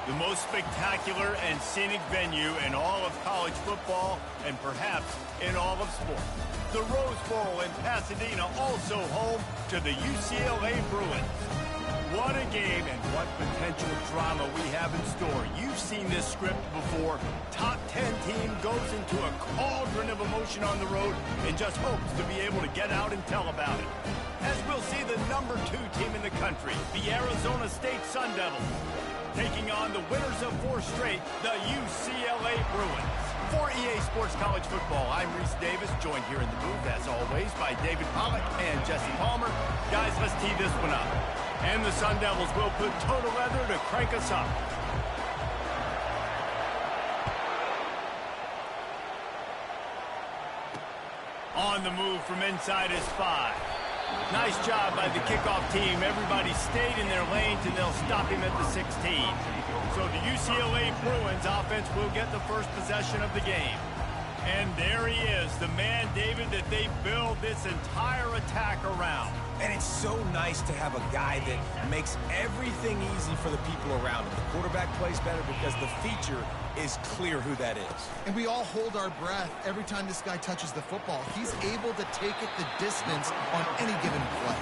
The most spectacular and scenic venue in all of college football and perhaps in all of sports. The Rose Bowl in Pasadena, also home to the UCLA Bruins. What a game and what potential drama we have in store. You've seen this script before. Top 10 team goes into a cauldron of emotion on the road and just hopes to be able to get out and tell about it. As we'll see the number 2 team in the country, the Arizona State Sun Devils, taking on the winners of 4 straight, the UCLA Bruins. For EA Sports College Football, I'm Reese Davis, joined here in the booth, as always, by David Pollack and Jesse Palmer. Guys, let's tee this one up. And the Sun Devils will put total leather to crank us up. On the move from inside is 5. Nice job by the kickoff team. Everybody stayed in their lanes, and they'll stop him at the 16. So the UCLA Bruins offense will get the first possession of the game. And there he is, the man, David, that they build this entire attack around. And it's so nice to have a guy that makes everything easy for the people around him. The quarterback plays better because the feature is clear who that is. And we all hold our breath every time this guy touches the football. He's able to take it the distance on any given play.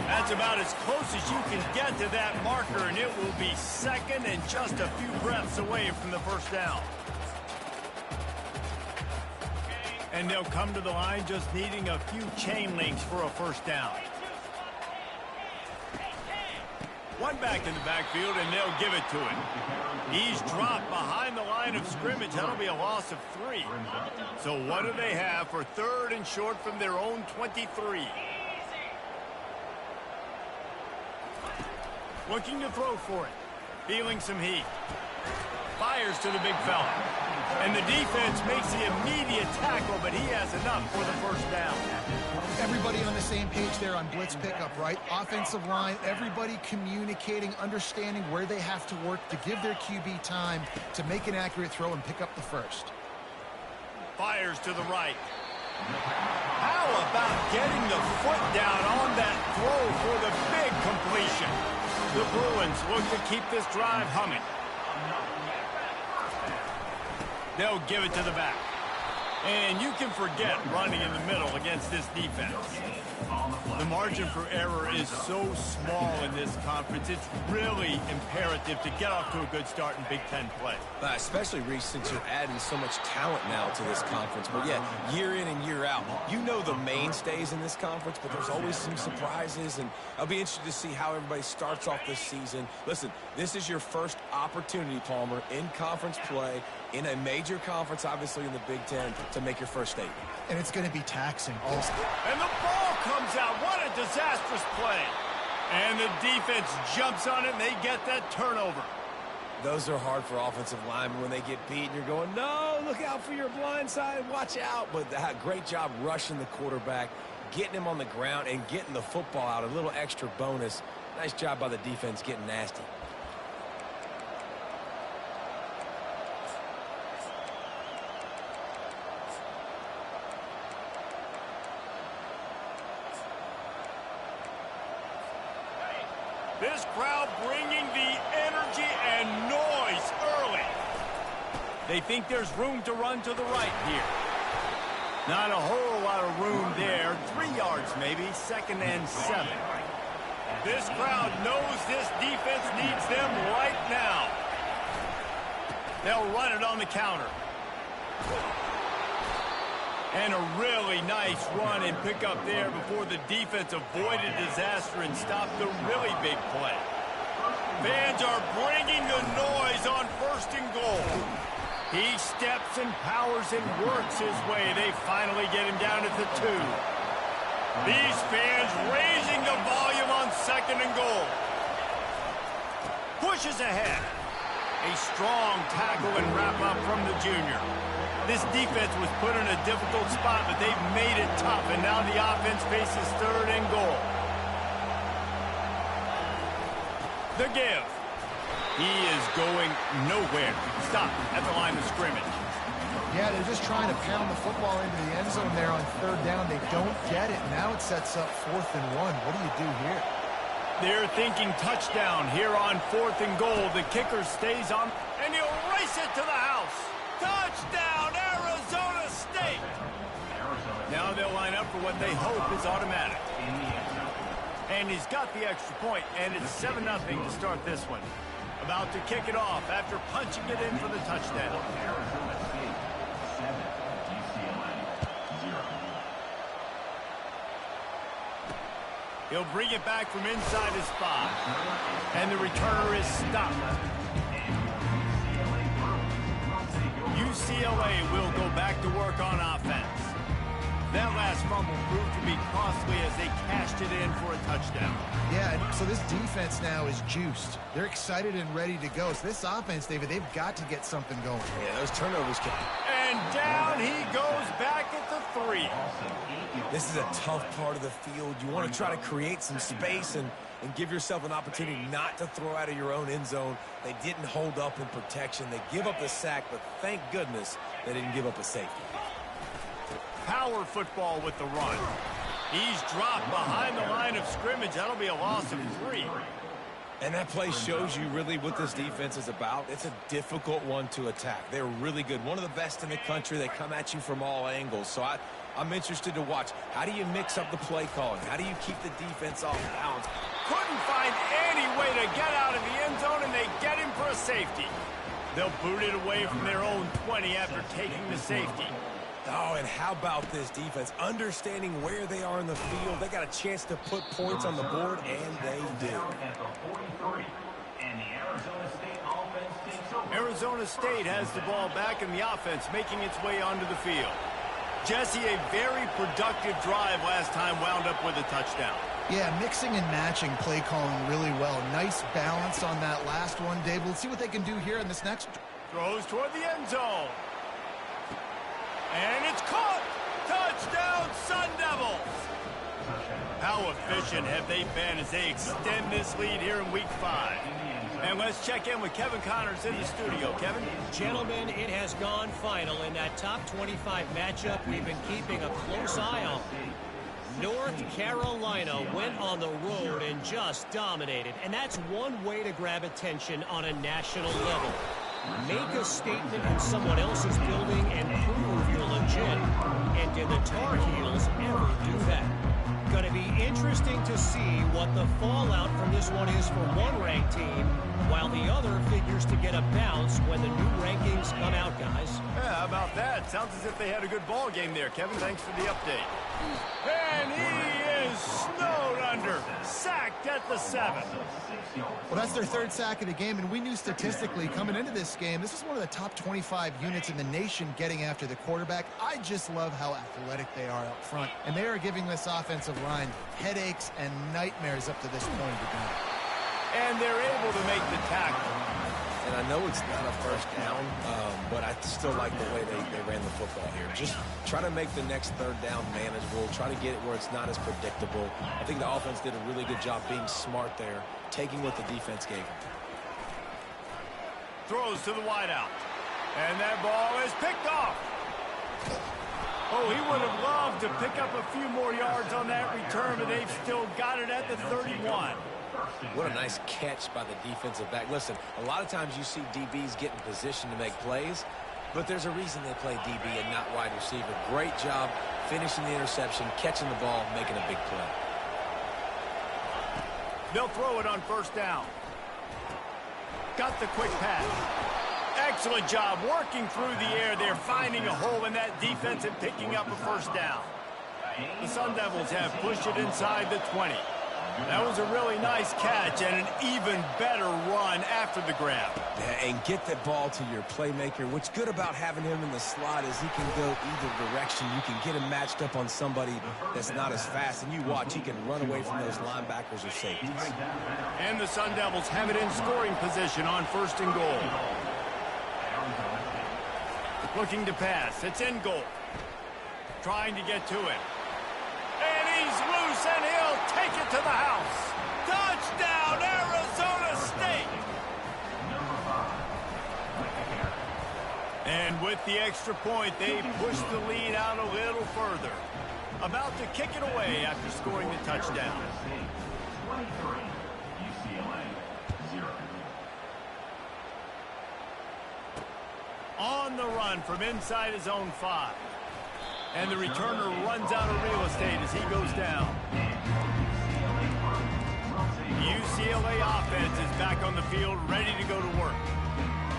That's about as close as you can get to that marker, and it will be second and just a few breaths away from the first down. And they'll come to the line just needing a few chain links for a first down. One back in the backfield, and they'll give it to him. He's dropped behind the line of scrimmage. That'll be a loss of 3. So what do they have for 3rd and short from their own 23? Looking to throw for it. Feeling some heat. Fires to the big fella. And the defense makes the immediate tackle, but he has enough for the first down. Everybody on the same page there on blitz pickup, right? Offensive line, everybody communicating, understanding where they have to work to give their QB time to make an accurate throw and pick up the first. Fires to the right. How about getting the foot down on that throw for the big completion? The Bruins look to keep this drive humming. They'll give it to the back. And you can forget running in the middle against this defense. The margin for error is so small in this conference, it's really imperative to get off to a good start in Big Ten play. Especially, Reese, since you're adding so much talent now to this conference. But yeah, year in and year out, you know the mainstays in this conference, but there's always some surprises, and I'll be interested to see how everybody starts off this season. Listen, this is your first opportunity, Palmer, in conference play, in a major conference, obviously in the Big Ten, to make your first statement. And it's going to be taxing also. And the ball comes out. What a disastrous play. And the defense jumps on it, and they get that turnover. Those are hard for offensive linemen when they get beat, and you're going, no, look out for your blind side, watch out. But great job rushing the quarterback, getting him on the ground, and getting the football out, a little extra bonus. Nice job by the defense getting nasty. This crowd bringing the energy and noise early. They think there's room to run to the right here. Not a whole lot of room there. 3 yards maybe, 2nd and 7. This crowd knows this defense needs them right now. They'll run it on the counter. And a really nice run and pick up there before the defense avoided disaster and stopped the really big play. Fans are bringing the noise on 1st and goal. He steps and powers and works his way. They finally get him down at the 2. These fans raising the volume on 2nd and goal. Pushes ahead. A strong tackle and wrap up from the junior. This defense was put in a difficult spot, but they've made it tough, and now the offense faces 3rd and goal. The give. He is going nowhere. Stop at the line of scrimmage. Yeah, they're just trying to pound the football into the end zone there on 3rd down. They don't get it. Now it sets up 4th and 1. What do you do here? They're thinking touchdown here on 4th and goal. The kicker stays on, and he'll race it to the house. Touchdown, Arizona State! Now they'll line up for what they hope is automatic. And he's got the extra point, and it's 7-0 to start this one. About to kick it off after punching it in for the touchdown. He'll bring it back from inside his 5. And the returner is stopped. UCLA will go back to work on offense. That last fumble proved to be costly as they cashed it in for a touchdown. Yeah, so this defense now is juiced. They're excited and ready to go. So this offense, David, they've got to get something going. Yeah, those turnovers can... And down he goes back at the 3. This is a tough part of the field. You want to try to create some space and give yourself an opportunity not to throw out of your own end zone. They didn't hold up in protection. They give up the sack, but thank goodness they didn't give up a safety. Power football with the run. He's dropped behind the line of scrimmage. That'll be a loss of 3. And that play shows you really what this defense is about. It's a difficult one to attack. They're really good. One of the best in the country. They come at you from all angles. So I'm interested to watch. How do you mix up the play calling? How do you keep the defense off balance? Couldn't find any way to get out of the end zone, and they get him for a safety. They'll boot it away from their own 20 after taking the safety. Oh, and how about this defense? Understanding where they are in the field. They got a chance to put points on the board, and they do. Arizona State has the ball back, and the offense making its way onto the field. Jesse, a very productive drive last time wound up with a touchdown. Yeah, mixing and matching play calling really well. Nice balance on that last one, Dave. Let's see what they can do here in this next. Throws toward the end zone. And it's caught! Touchdown, Sun Devils! How efficient have they been as they extend this lead here in Week 5? And let's check in with Kevin Connors in the studio. Kevin? Gentlemen, it has gone final in that top 25 matchup we've been keeping a close eye on. North Carolina went on the road and just dominated. And that's one way to grab attention on a national level. Make a statement in someone else's building and prove you're legit. And did the Tar Heels ever do that? Going to be interesting to see what the fallout from this one is for one ranked team, while the other figures to get a bounce when the new rankings come out, guys. Yeah, how about that? Sounds as if they had a good ball game there, Kevin. Thanks for the update. And he is snowed under. Sacked at the 7. Well, that's their 3rd sack of the game, and we knew statistically coming into this game, this is one of the top 25 units in the nation getting after the quarterback. I just love how athletic they are up front, and they are giving this offensive line headaches and nightmares up to this point of the game. And they're able to make the tackle. And I know it's not a first down, but I still like the way they ran the football here. Just try to make the next 3rd down manageable. Try to get it where it's not as predictable. I think the offense did a really good job being smart there, taking what the defense gave them. Throws to the wideout. And that ball is picked off. Oh, he would have loved to pick up a few more yards on that return, but they've still got it at the 31. What a nice catch by the defensive back. Listen, a lot of times you see DBs get in position to make plays, but there's a reason they play DB and not wide receiver. Great job finishing the interception, catching the ball, making a big play. They'll throw it on 1st down. Got the quick pass. Excellent job working through the air. They're finding a hole in that defense and picking up a 1st down. The Sun Devils have pushed it inside the 20. That was a really nice catch and an even better run after the grab. Yeah, and get the ball to your playmaker. What's good about having him in the slot is he can go either direction. You can get him matched up on somebody that's not as fast, and you watch, he can run away from those linebackers or safeties. And the Sun Devils have it in scoring position on 1st and goal. Looking to pass. It's in goal. Trying to get to it. And he's loose, and he'll take it to the house. Touchdown, Arizona State! And with the extra point, they push the lead out a little further. About to kick it away after scoring the touchdown. On the run from inside his own 5. And the returner runs out of real estate as he goes down. UCLA offense is back on the field, ready to go to work.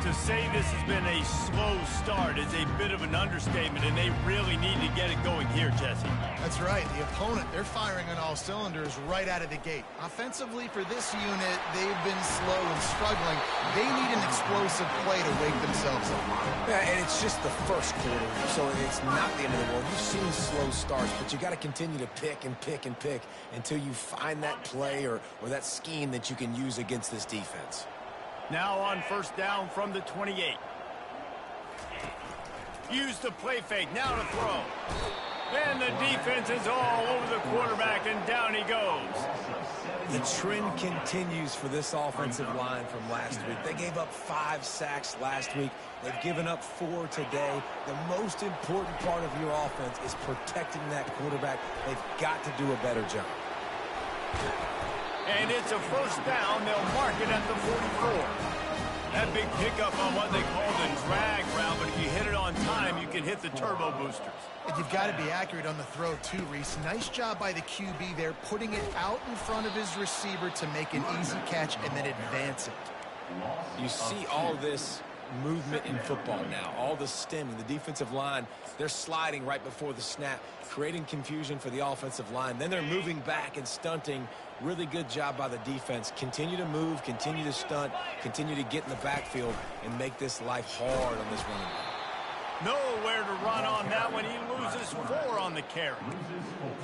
To say this has been a slow start is a bit of an understatement, and they really need to get it going here, Jesse. That's right. The opponent, they're firing on all cylinders right out of the gate. Offensively, for this unit, they've been slow and struggling. They need an explosive play to wake themselves up. Yeah, and it's just the first quarter, so it's not the end of the world. You've seen slow starts, but you got to continue to pick and pick and pick until you find that play or that scheme that you can use against this defense. Now on first down from the 28. Use the play fake. Now to throw. And the defense is all over the quarterback, and down he goes. The trend continues for this offensive line from last week. They gave up 5 sacks last week. They've given up 4 today. The most important part of your offense is protecting that quarterback. They've got to do a better job. And it's a first down. They'll mark it at the 44. That big pickup on what they call the drag route, but if you hit it on time, you can hit the turbo boosters. And you've got to be accurate on the throw, too, Reese. Nice job by the QB there, putting it out in front of his receiver to make an easy catch and then advance it. You see all this movement in football now, all the stemming, the defensive line, they're sliding right before the snap, creating confusion for the offensive line. Then they're moving back and stunting. Really good job by the defense. Continue to move, continue to stunt, continue to get in the backfield and make this life hard on this running back. Nowhere to run on that one. He loses 4 on the carry.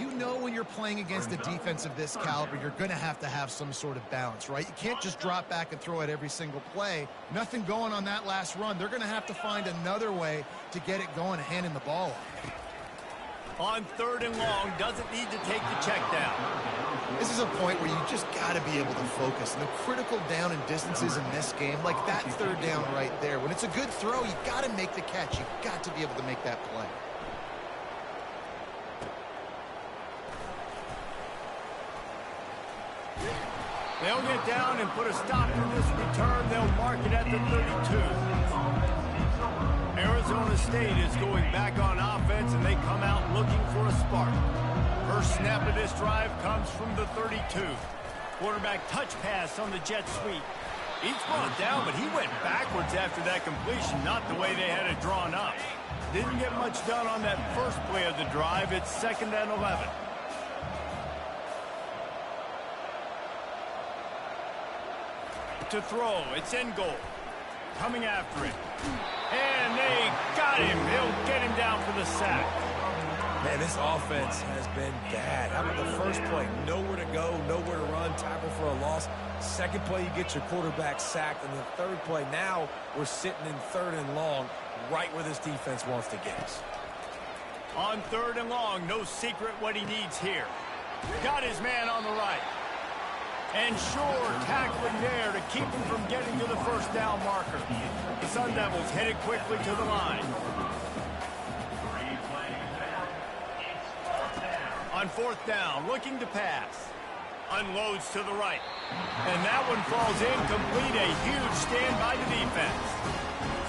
You know when you're playing against a defense of this caliber, you're going to have some sort of balance, right? You can't just drop back and throw it every single play. Nothing going on that last run. They're going to have to find another way to get it going, handing the ball off. On third and long, doesn't need to take the check down. This is a point where you just got to be able to focus. And the critical down and distances in this game, like that third down right there, when it's a good throw, you got to make the catch. You've got to be able to make that play. They'll get down and put a stop to this return. They'll mark it at the 32. Arizona State is going back on offense, and they come out looking for a spark. First snap of this drive comes from the 32. Quarterback touch pass on the jet sweep. He's brought down, but he went backwards after that completion, not the way they had it drawn up. Didn't get much done on that first play of the drive. It's 2nd and 11. To throw, it's in goal. Coming after it. And they got him. They'll get him down for the sack. Man, this offense has been bad. How about the first play? Nowhere to go, nowhere to run, tackle for a loss. Second play, you get your quarterback sacked. And the third play, now we're sitting in 3rd and long, right where this defense wants to get us. On 3rd and long, no secret what he needs here. Got his man on the right. And Shore tackling there to keep him from getting to the first down marker. The Sun Devils headed quickly to the line. On 4th down, looking to pass. Unloads to the right. And that one falls incomplete. A huge stand by the defense.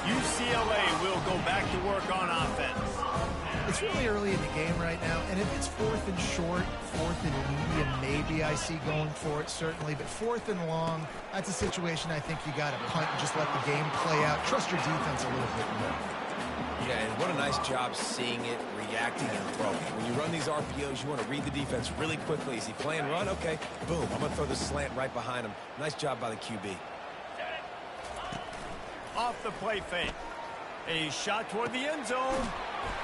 UCLA will go back to work on offense. It's really early in the game right now, and if it's 4th and short, 4th and medium, maybe I see going for it, certainly. But 4th and long, that's a situation I think you got to punt and just let the game play out. Trust your defense a little bit more. Yeah, and what a nice job seeing it, reacting, and throwing. When you run these RPOs, you want to read the defense really quickly. Is he playing run? Okay, boom. I'm going to throw the slant right behind him. Nice job by the QB. Off the play fake. A shot toward the end zone.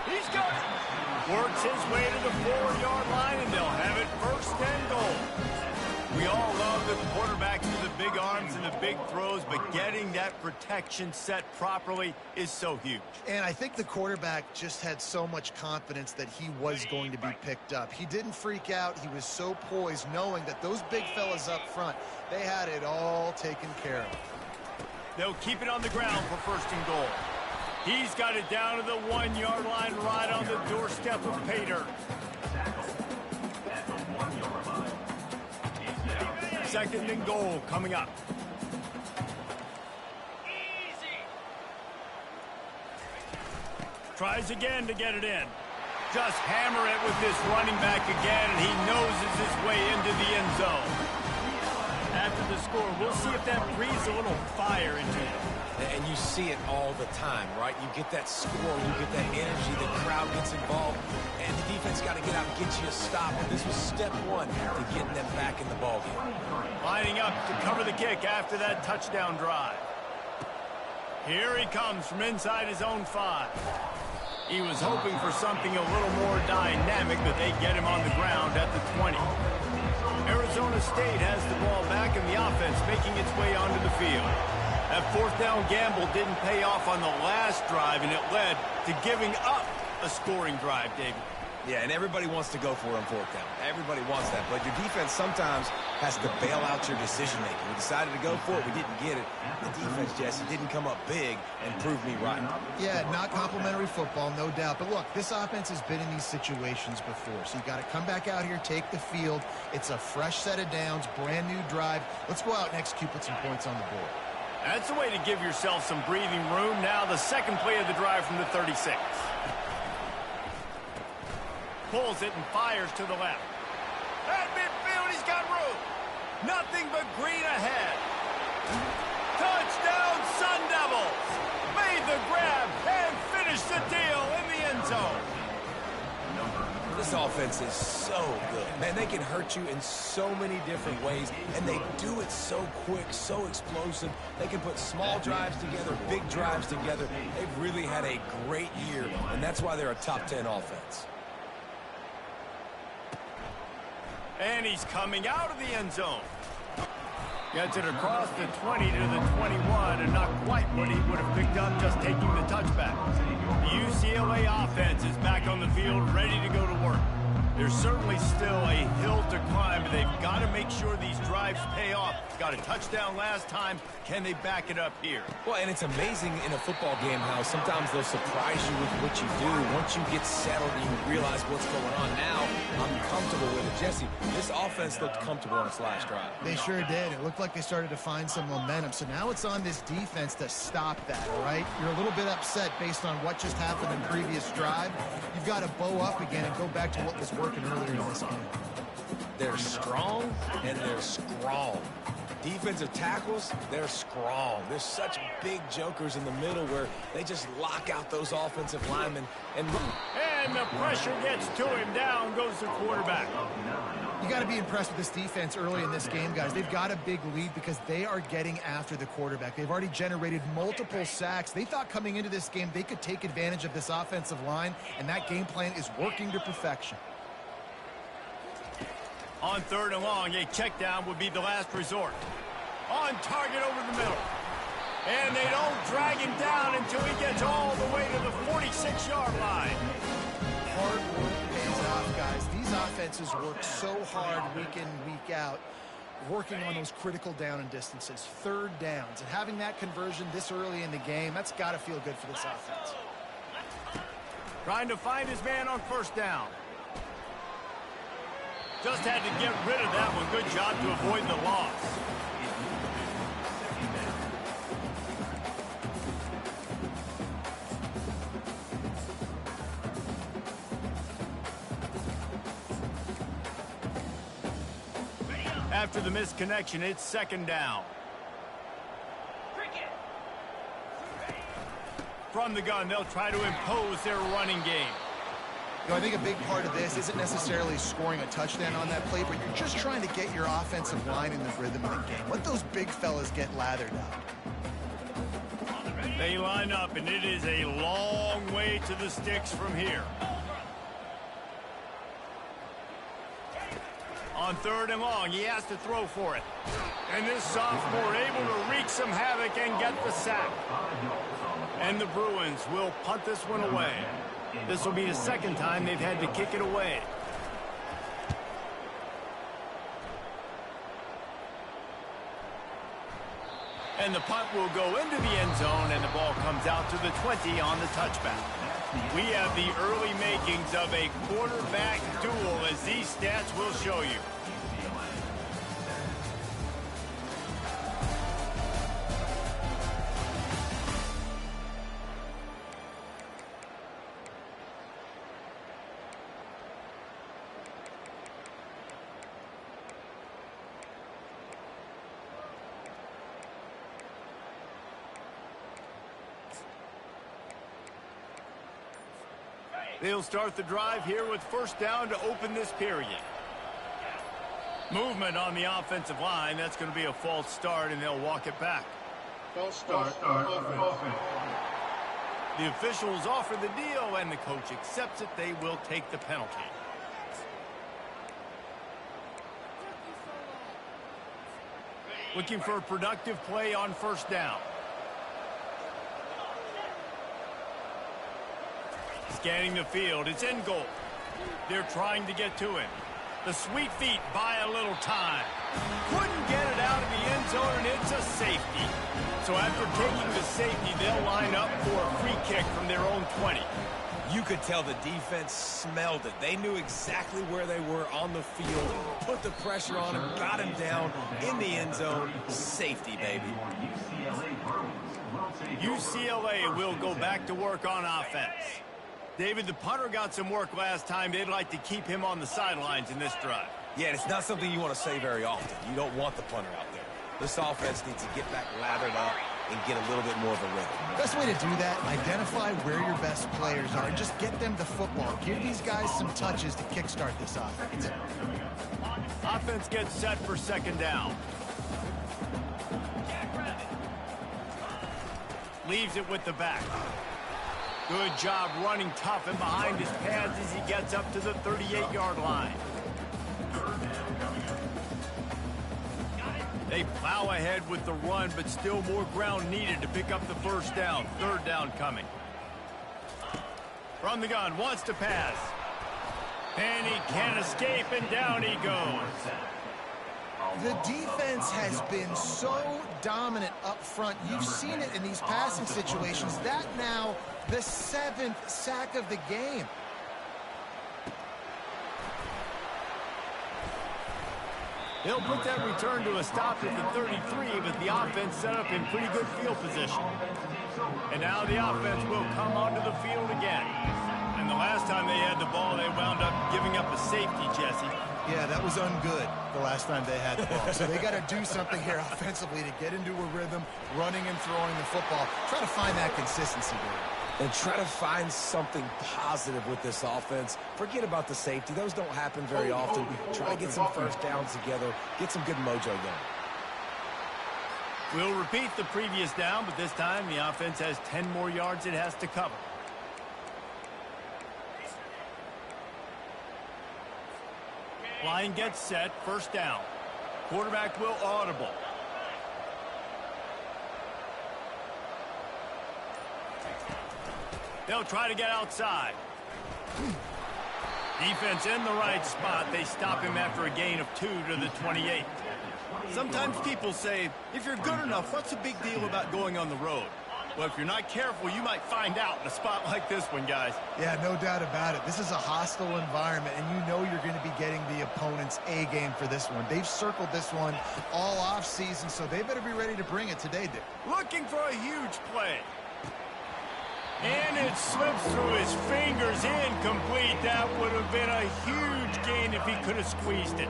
He's got it. Works his way to the 4-yard line, and they'll have it 1st and goal. We all love the quarterbacks with the big arms and the big throws, but getting that protection set properly is so huge. And I think the quarterback just had so much confidence that he was going to be picked up. He didn't freak out. He was so poised, knowing that those big fellas up front, they had it all taken care of. They'll keep it on the ground for 1st and goal. He's got it down to the 1-yard line, right on the doorstep of pay dirt. 2nd and goal coming up. Tries again to get it in. Just hammer it with this running back again, and he noses his way into the end zone. After the score, we'll see if that breathes a little fire into you. And you see it all the time, right? You get that score, you get that energy, the crowd gets involved, and the defense got to get out and get you a stop. And this was step one to getting them back in the ballgame. Lining up to cover the kick after that touchdown drive. Here he comes from inside his own 5. He was hoping for something a little more dynamic, but they get him on the ground at the 20. Arizona State has the ball back in the offense, making its way onto the field. That 4th down gamble didn't pay off on the last drive, and it led to giving up a scoring drive, David. Yeah, and everybody wants to go for it on 4th down. Everybody wants that, but your defense sometimes has to bail out your decision-making. We decided to go for it. We didn't get it. The defense, Jesse, didn't come up big and prove me right. Yeah, not complimentary football, no doubt. But look, this offense has been in these situations before, so you got to come back out here, take the field. It's a fresh set of downs, brand new drive. Let's go out and execute, put some points on the board. That's the way to give yourself some breathing room. Now the second play of the drive from the 36. Pulls it and fires to the left. At midfield, he's got room. Nothing but green ahead. Touchdown, Sun Devils. Made the grab and finished the deal in the end zone. This offense is so good. Man, they can hurt you in so many different ways, and they do it so quick, so explosive. They can put small drives together, big drives together. They've really had a great year, and that's why they're a top 10 offense. And he's coming out of the end zone. Gets it across the 20 to the 21, and not quite what he would have picked up just taking the touchback. The UCLA offense is back on the field, ready to go to work. There's certainly still a hill to climb, but they've got to make sure these drives pay off. Got a touchdown last time. Can they back it up here? Well, and it's amazing in a football game how sometimes they'll surprise you with what you do. Once you get settled and you realize what's going on now, I'm comfortable with it. Jesse, this offense looked comfortable on its last drive. They sure did. It looked like they started to find some momentum. So now it's on this defense to stop that, all right? You're a little bit upset based on what just happened in the previous drive. You've got to bow up again and go back to what was working earlier in this game. They're strong and they're strong. Defensive tackles, they're strong. There's such big jokers in the middle where they just lock out those offensive linemen. And the pressure gets to him. Down goes the quarterback. You got to be impressed with this defense early in this game, guys. They've got a big lead because they are getting after the quarterback. They've already generated multiple sacks. They thought coming into this game they could take advantage of this offensive line, and that game plan is working to perfection. On 3rd and long, a check down would be the last resort. On target over the middle. And they don't drag him down until he gets all the way to the 46-yard line. Hard work pays off, guys. These offenses work so hard week in, week out, working on those critical down and distances, 3rd downs. And having that conversion this early in the game, that's got to feel good for this offense. Trying to find his man on 1st down. Just had to get rid of that one. Good job to avoid the loss. After the misconnection, it's 2nd down. From the gun, they'll try to impose their running game. You know, I think a big part of this isn't necessarily scoring a touchdown on that play, but you're just trying to get your offensive line in the rhythm of the game. Let those big fellas get lathered out. They line up, and it is a long way to the sticks from here. On 3rd and long, he has to throw for it. And this sophomore able to wreak some havoc and get the sack. And the Bruins will punt this one away. This will be the 2nd time they've had to kick it away. And the punt will go into the end zone, and the ball comes out to the 20 on the touchback. We have the early makings of a quarterback duel, as these stats will show you. They'll start the drive here with first down to open this period. Movement on the offensive line. That's going to be a false start, and they'll walk it back. False start offense. The officials offer the deal, and the coach accepts it. They will take the penalty. Looking for a productive play on first down. Scanning the field. It's in goal. They're trying to get to him. The sweet feet buy a little time. Couldn't get it out of the end zone, and it's a safety. So after taking the safety, they'll line up for a free kick from their own 20. You could tell the defense smelled it. They knew exactly where they were on the field, put the pressure on him, got him down in the end zone. Safety, baby. UCLA will go back to work on offense. David, the punter got some work last time. They'd like to keep him on the sidelines in this drive. Yeah, it's not something you want to say very often. You don't want the punter out there. This offense needs to get back lathered up and get a little bit more of a rhythm. Best way to do that, identify where your best players are and just get them the football. Give these guys some touches to kickstart this offense. Offense gets set for second down. Leaves it with the back. Good job running tough and behind his pads as he gets up to the 38-yard line. They plow ahead with the run, but still more ground needed to pick up the first down. Third down coming. From the gun, wants to pass. And he can't escape, and down he goes. The defense has been so dominant up front. You've seen it in these passing situations. That now the 7th sack of the game. He'll put that return to a stop at the 33, but the offense set up in pretty good field position. And now the offense will come onto the field again. And the last time they had the ball, they wound up giving up a safety, Jesse. Yeah, that was ungood the last time they had the ball. So they got to do something here offensively to get into a rhythm, running and throwing the football. Try to find that consistency there. And try to find something positive with this offense. Forget about the safety. Those don't happen very often. Try to get some first downs together. Get some good mojo going. We'll repeat the previous down, but this time the offense has 10 more yards it has to cover. Line gets set, first down. Quarterback will audible. They'll try to get outside. Defense in the right spot. They stop him after a gain of 2 to the 28. Sometimes people say, if you're good enough, what's the big deal about going on the road? Well, if you're not careful, you might find out in a spot like this one, guys. Yeah, no doubt about it. This is a hostile environment, and you know you're going to be getting the opponent's A game for this one. They've circled this one all offseason, so they better be ready to bring it today, Dick. Looking for a huge play. And it slips through his fingers, incomplete. That would have been a huge gain if he could have squeezed it.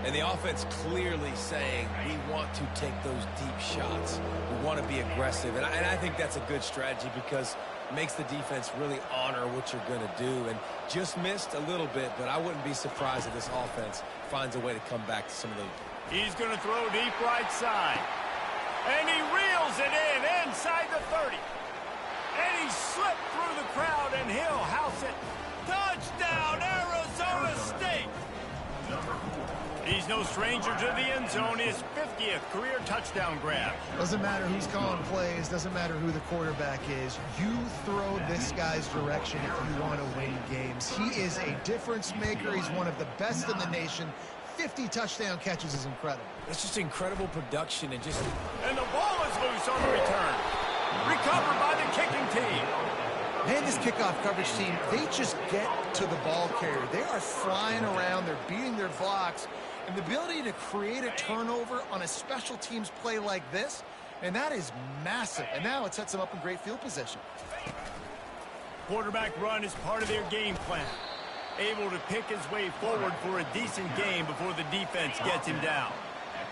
And the offense clearly saying, we want to take those deep shots. We want to be aggressive. And I think that's a good strategy because it makes the defense really honor what you're going to do. And just missed a little bit, but I wouldn't be surprised if this offense finds a way to come back to some of those. He's going to throw deep right side. And he reels it in inside the 30. And he slipped through the crowd, and he'll house it. Touchdown, Arizona State! He's no stranger to the end zone. His 50th career touchdown grab. Doesn't matter who's calling plays. Doesn't matter who the quarterback is. You throw this guy's direction if you want to win games. He is a difference maker. He's one of the best in the nation. 50 touchdown catches is incredible. It's just incredible production and just... And the ball is loose on the return. Recovered by the kicking team. Man, this kickoff coverage team, they just get to the ball carrier. They are flying around. They're beating their blocks. And the ability to create a turnover on a special teams play like this, and that is massive. And now it sets them up in great field position. Quarterback run is part of their game plan. Able to pick his way forward for a decent game before the defense gets him down.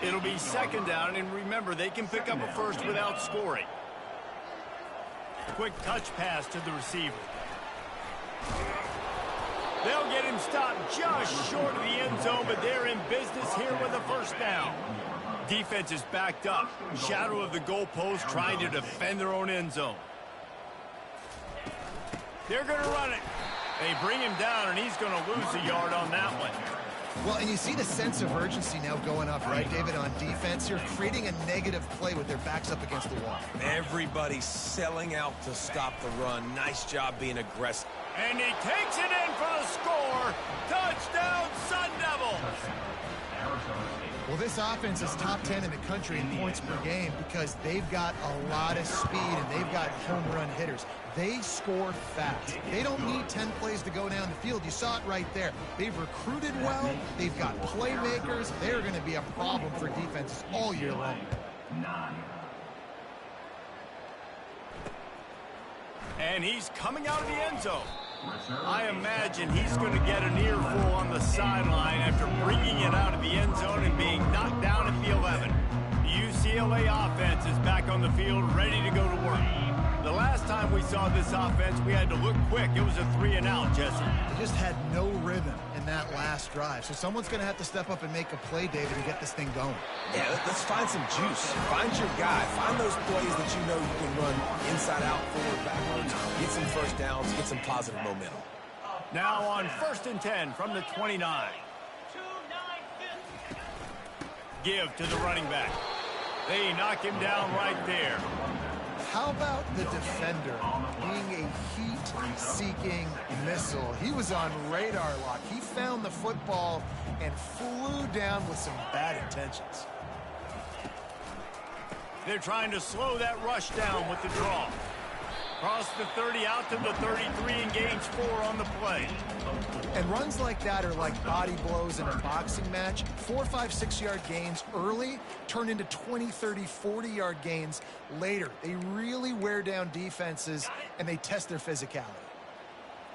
It'll be second down, and remember, they can pick up a first without scoring. Quick touch pass to the receiver. They'll get him stopped just short of the end zone, but they're in business here with a first down. Defense is backed up. Shadow of the goalpost trying to defend their own end zone. They're going to run it. They bring him down, and he's going to lose a yard on that one. Well, and you see the sense of urgency now going up, right, David, on defense. You're creating a negative play with their backs up against the wall. Everybody's selling out to stop the run. Nice job being aggressive. And he takes it in for the score. Touchdown, Sun Devils. Well, this offense is top 10 in the country in points per game because they've got a lot of speed and they've got home run hitters. They score fast. They don't need 10 plays to go down the field. You saw it right there. They've recruited well. They've got playmakers. They're going to be a problem for defenses all year long. And he's coming out of the end zone. I imagine he's going to get an earful on the sideline after bringing it out of the end zone and being knocked down at the 11. The UCLA offense is back on the field, ready to go to work. The last time we saw this offense, we had to look quick. It was a 3-and-out, Jesse. They just had no rhythm in that last drive. So someone's going to have to step up and make a play, David, and get this thing going. Yeah, let's find some juice. Find your guy. Find those plays that you know you can run inside out, forward, backwards. Get some first downs. Get some positive momentum. Now on 1st and 10 from the 29. Give to the running back. They knock him down right there. How about the defender being a heat-seeking missile? He was on radar lock. He found the football and flew down with some bad intentions. They're trying to slow that rush down with the draw. Cross the 30 out to the 33 and gains 4 on the play. And runs like that are like body blows in a boxing match. 4, 5, 6-yard gains early turn into 20, 30, 40-yard gains later. They really wear down defenses, and they test their physicality.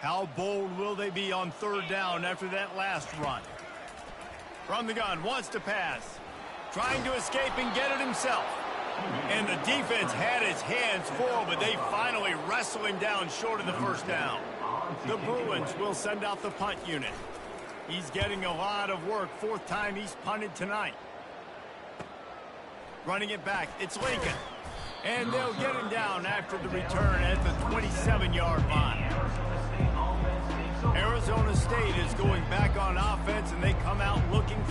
How bold will they be on 3rd down after that last run? From the gun, wants to pass. Trying to escape and get it himself. And the defense had his hands full, but they finally wrestle him down short of the first down. The Bruins will send out the punt unit. He's getting a lot of work. 4th time he's punted tonight. Running it back, it's Lincoln. And they'll get him down after the return at the 27-yard line. Arizona State is going back on offense, and they come out looking